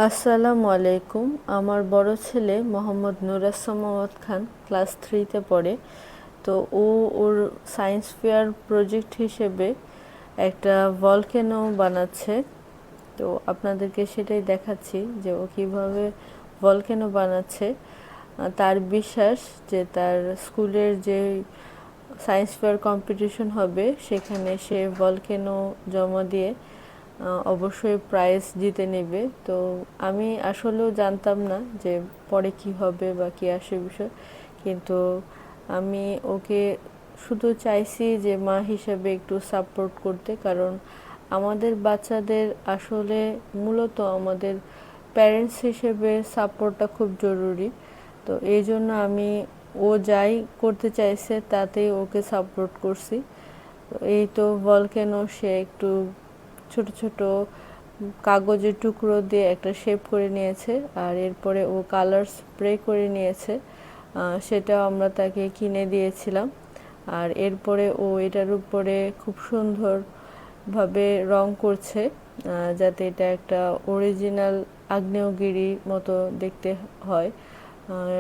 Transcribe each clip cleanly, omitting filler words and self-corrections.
আসসালামু আলাইকুম। আমার বড় ছেলে মোহাম্মদ নুরাসমত খান ক্লাস 3-তে পড়ে। তো ওর সায়েন্স ফেয়ার প্রজেক্ট হিসেবে একটা ভলকেনো বানাচ্ছে। তো আপনাদেরকে সেটাই দেখাচ্ছি যে ও কীভাবে ভলকেনো বানাচ্ছে। তার বিশ্বাস যে তার স্কুলের যে সায়েন্স ফেয়ার কম্পিটিশন হবে সেখানে সে ভলকেনো জমা দিয়ে অবশ্যই প্রাইজ জিতে নেবে। তো আমি আসলেও জানতাম না যে পরে কি হবে বা কি আসে বিষয়, কিন্তু আমি ওকে শুধু চাইছি যে মা হিসেবে একটু সাপোর্ট করতে, কারণ আমাদের বাচ্চাদের আসলে মূলত আমাদের প্যারেন্টস হিসেবে সাপোর্টটা খুব জরুরি। তো এই জন্য আমি ও যাই করতে চাইছে তাতেই ওকে সাপোর্ট করছি। এই তো ভলকেনো সে একটু ছোট ছোট কাগজের টুকরো দিয়ে একটা শেপ করে নিয়েছে, আর এরপরে ও কালার স্প্রে করে নিয়েছে। সেটাও আমরা তাকে কিনে দিয়েছিলাম। আর এরপরে ও এটার উপরে খুব সুন্দরভাবে রং করছে, যাতে এটা একটা অরিজিনাল আগ্নেয়গিরি মতো দেখতে হয়।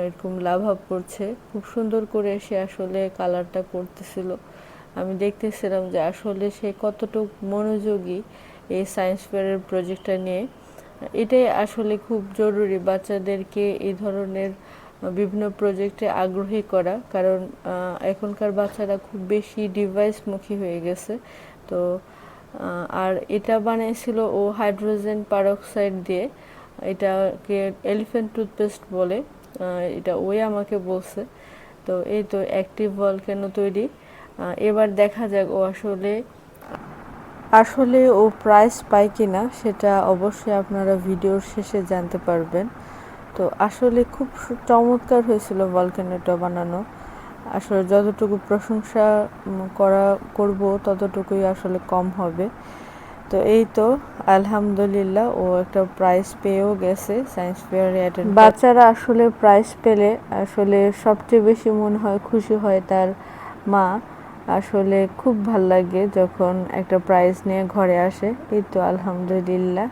এরকম লাভাব করছে খুব সুন্দর করে, সে আসলে কালারটা করতেছিল। আমি দেখতেছিলাম যে আসলে সে কতটুকু মনোযোগী এই সায়েন্স ফেয়ারের প্রজেক্টটা নিয়ে। এটাই আসলে খুব জরুরি বাচ্চাদেরকে এই ধরনের বিভিন্ন প্রজেক্টে আগ্রহী করা, কারণ এখনকার বাচ্চারা খুব বেশি ডিভাইসমুখী হয়ে গেছে। তো আর এটা বানিয়েছিল ও হাইড্রোজেন পারক্সাইড দিয়ে। এটাকে এলিফ্যান্ট টুথপেস্ট বলে, এটা ওই আমাকে বলছে। তো এই তো অ্যাক্টিভ ভলকেনো তৈরি। এবার দেখা যাক ও আসলে ও প্রাইজ পায় কিনা, সেটা অবশ্যই আপনারা ভিডিওর শেষে জানতে পারবেন। তো আসলে খুব চমৎকার হয়েছিল ভলকেনোটা বানানো। আসলে যতটুকু প্রশংসা করব ততটুকুই আসলে কম হবে। তো এই তো আলহামদুলিল্লাহ ও একটা প্রাইজ পেয়েও গেছে সায়েন্স ফেয়ারে অ্যাটেন্ড। বাচ্চারা আসলে প্রাইজ পেলে আসলে সবচেয়ে বেশি মনে হয় খুশি হয় তার মা। আসলে খুব ভাল লাগে যখন একটা প্রাইজ নিয়ে ঘরে আসে। এই তো আলহামদুলিল্লাহ।